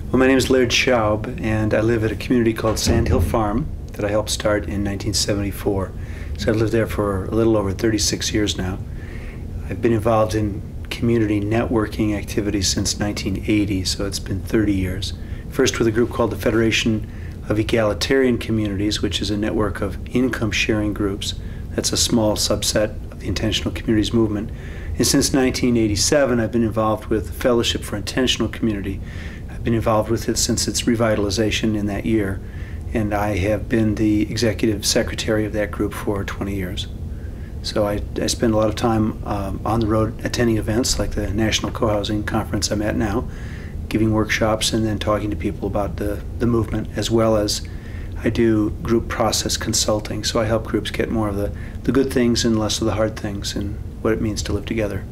Well, my name is Laird Schaub, and I live at a community called Sand Hill Farm that I helped start in 1974. So I've lived there for a little over 36 years now. I've been involved in community networking activities since 1980, so it's been 30 years. First with a group called the Federation of Egalitarian Communities, which is a network of income-sharing groups. That's a small subset of the Intentional Communities movement. And since 1987, I've been involved with Fellowship for Intentional Community. I've been involved with it since its revitalization in that year, and I have been the executive secretary of that group for 20 years. So I spend a lot of time on the road attending events like the National Co-Housing Conference I'm at now, giving workshops and then talking to people about the movement, as well as I do group process consulting. So I help groups get more of the good things and less of the hard things and what it means to live together.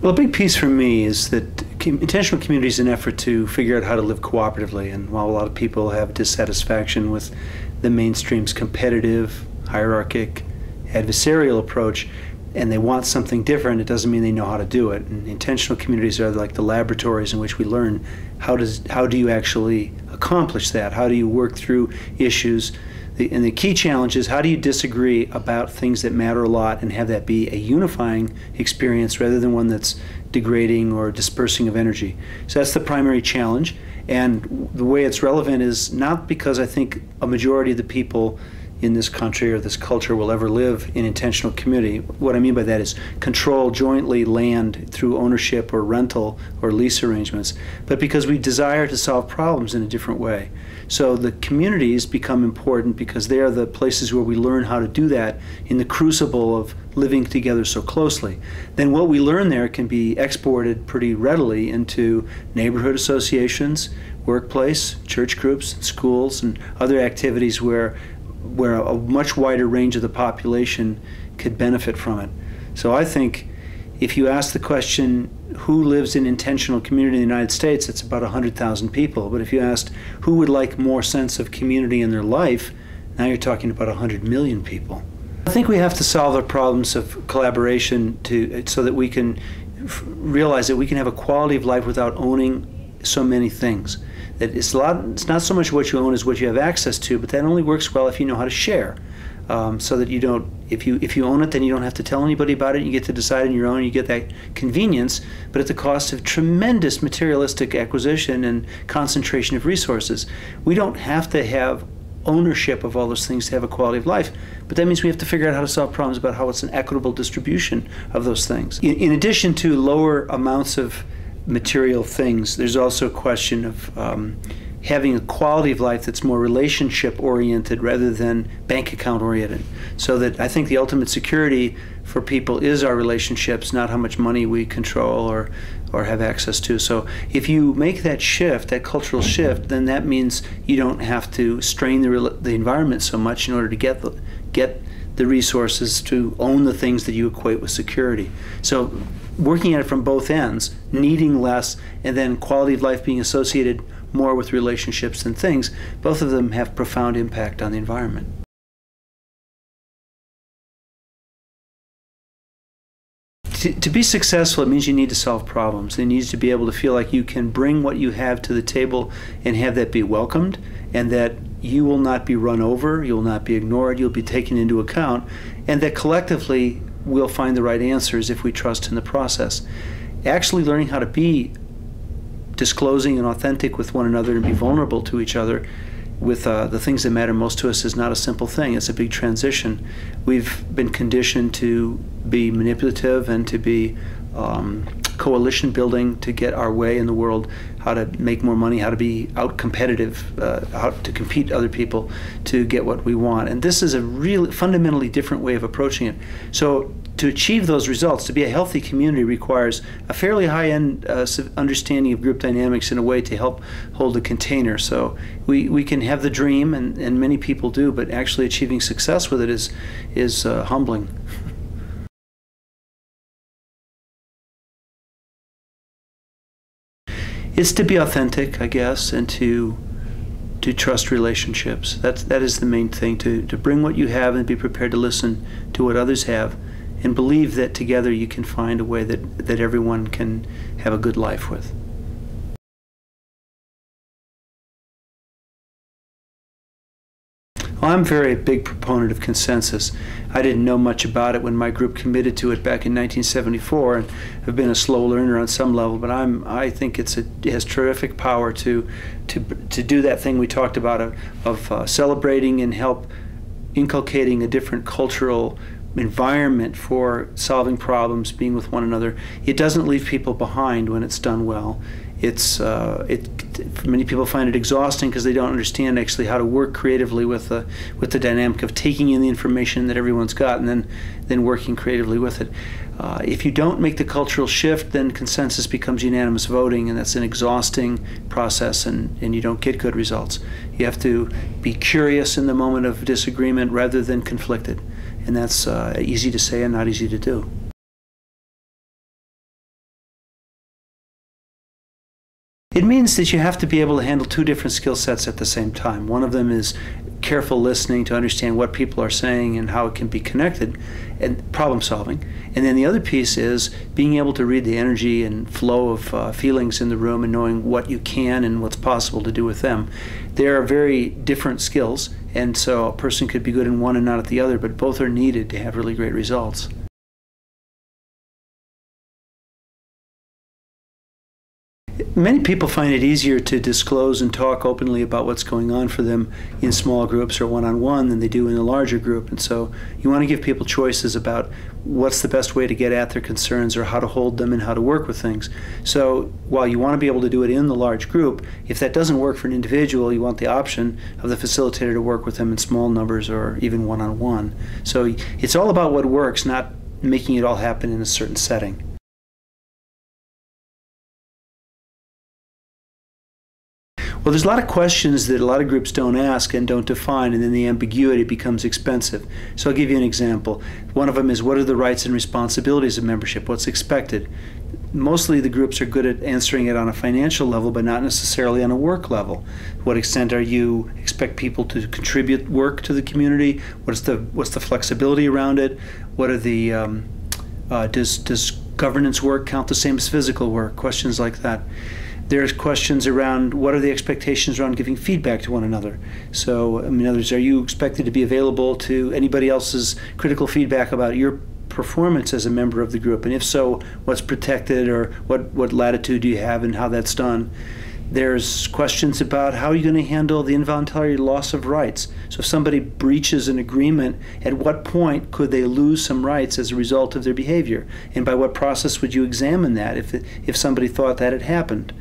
Well, a big piece for me is that intentional community is an effort to figure out how to live cooperatively. And while a lot of people have dissatisfaction with the mainstream's competitive, hierarchic, adversarial approach, and they want something different, it doesn't mean they know how to do it. And intentional communities are like the laboratories in which we learn how do you actually accomplish that? How do you work through issues? And the key challenge is, how do you disagree about things that matter a lot and have that be a unifying experience rather than one that's degrading or dispersing of energy? So that's the primary challenge. And the way it's relevant is not because I think a majority of the people in this country or this culture will ever live in intentional community. What I mean by that is control jointly land through ownership or rental or lease arrangements, but because we desire to solve problems in a different way. So the communities become important because they are the places where we learn how to do that in the crucible of living together so closely. Then what we learn there can be exported pretty readily into neighborhood associations, workplace, church groups, schools, and other activities where a much wider range of the population could benefit from it. So I think if you ask the question, who lives in intentional community in the United States, it's about 100,000 people. But if you asked who would like more sense of community in their life, now you're talking about 100 million people. I think we have to solve the problems of collaboration so that we can realize that we can have a quality of life without owning so many things. That it's not so much what you own as what you have access to, but that only works well if you know how to share. So that you don't, if you own it, then you don't have to tell anybody about it. You get to decide on your own. You get that convenience, but at the cost of tremendous materialistic acquisition and concentration of resources. We don't have to have ownership of all those things to have a quality of life, but that means we have to figure out how to solve problems about how it's an equitable distribution of those things. In addition to lower amounts of material things, there's also a question of having a quality of life that's more relationship oriented rather than bank account oriented. So that I think the ultimate security for people is our relationships, not how much money we control or have access to. So if you make that shift, that cultural shift, then that means you don't have to strain the environment so much in order to get the resources to own the things that you equate with security. So working at it from both ends, needing less, and then quality of life being associated more with relationships than things, both of them have profound impact on the environment. To be successful, it means you need to solve problems. It needs to be able to feel like you can bring what you have to the table and have that be welcomed, and that you will not be run over, you will not be ignored, you'll be taken into account, and that collectively we'll find the right answers if we trust in the process. Actually learning how to be disclosing and authentic with one another and be vulnerable to each other with the things that matter most to us is not a simple thing. It's a big transition. We've been conditioned to be manipulative and to be coalition building to get our way in the world, how to make more money, how to be out competitive, how to compete other people to get what we want. And this is a really fundamentally different way of approaching it. So to achieve those results, to be a healthy community requires a fairly high-end understanding of group dynamics in a way to help hold a container. So we can have the dream, and many people do, but actually achieving success with it is humbling. It's to be authentic, I guess, and to trust relationships. That is the main thing, to bring what you have and be prepared to listen to what others have, and believe that together you can find a way that everyone can have a good life with. Well, I'm a very big proponent of consensus. I didn't know much about it when my group committed to it back in 1974, and have been a slow learner on some level. But I think it has terrific power to do that thing we talked about of celebrating and help inculcating a different cultural environment for solving problems, being with one another. It doesn't leave people behind when it's done well. Many people find it exhausting because they don't understand actually how to work creatively with the dynamic of taking in the information that everyone's got and then working creatively with it. If you don't make the cultural shift, then consensus becomes unanimous voting, and that's an exhausting process, and you don't get good results. You have to be curious in the moment of disagreement rather than conflicted, and that's easy to say and not easy to do. It means that you have to be able to handle two different skill sets at the same time. One of them is careful listening to understand what people are saying and how it can be connected, and problem solving. And then the other piece is being able to read the energy and flow of feelings in the room and knowing what you can and what's possible to do with them. They are very different skills, and so a person could be good in one and not at the other, but both are needed to have really great results. Many people find it easier to disclose and talk openly about what's going on for them in small groups or one-on-one than they do in a larger group. And so you want to give people choices about what's the best way to get at their concerns or how to hold them and how to work with things. So while you want to be able to do it in the large group, if that doesn't work for an individual, you want the option of the facilitator to work with them in small numbers or even one-on-one. So it's all about what works, not making it all happen in a certain setting. Well, there's a lot of questions that a lot of groups don't ask and don't define, and then the ambiguity becomes expensive. So I'll give you an example. One of them is, what are the rights and responsibilities of membership? What's expected? Mostly the groups are good at answering it on a financial level, but not necessarily on a work level. To what extent are you expect people to contribute work to the community? What's the flexibility around it? What are the does governance work count the same as physical work? Questions like that. There's questions around what are the expectations around giving feedback to one another. So, in other words, are you expected to be available to anybody else's critical feedback about your performance as a member of the group? And if so, what's protected, or what latitude do you have and how that's done? There's questions about how are you going to handle the involuntary loss of rights. So if somebody breaches an agreement, at what point could they lose some rights as a result of their behavior? And by what process would you examine that if somebody thought that had happened?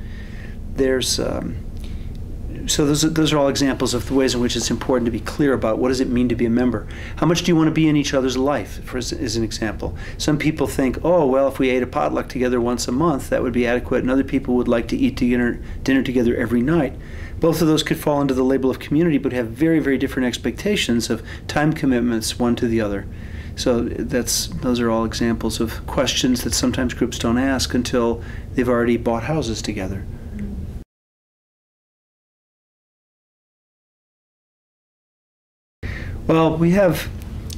So those are all examples of the ways in which it's important to be clear about what does it mean to be a member. How much do you want to be in each other's life, as an example? Some people think, oh, well, if we ate a potluck together once a month, that would be adequate, and other people would like to eat dinner together every night. Both of those could fall under the label of community, but have very, very different expectations of time commitments one to the other. So those are all examples of questions that sometimes groups don't ask until they've already bought houses together. Well, we have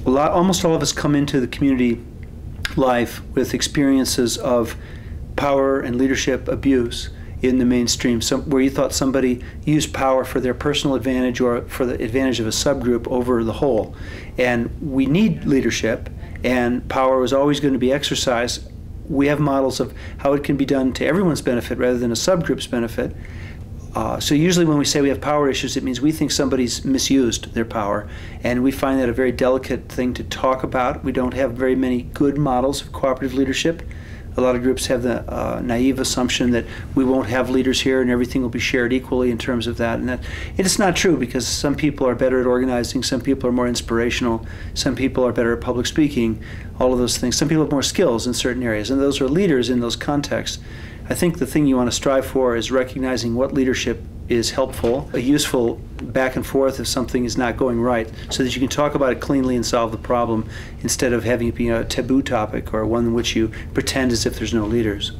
almost all of us come into the community life with experiences of power and leadership abuse in the mainstream, where you thought somebody used power for their personal advantage or for the advantage of a subgroup over the whole. And we need leadership, and power was always going to be exercised. We have models of how it can be done to everyone's benefit rather than a subgroup's benefit. So usually when we say we have power issues, it means we think somebody's misused their power, and we find that a very delicate thing to talk about. We don't have very many good models of cooperative leadership. A lot of groups have the naive assumption that we won't have leaders here and everything will be shared equally in terms of that. And it's not true, because some people are better at organizing, some people are more inspirational, some people are better at public speaking, all of those things. Some people have more skills in certain areas, and those are leaders in those contexts. I think the thing you want to strive for is recognizing what leadership is helpful, a useful back and forth if something is not going right, so that you can talk about it cleanly and solve the problem, instead of having it be a taboo topic or one in which you pretend as if there's no leaders.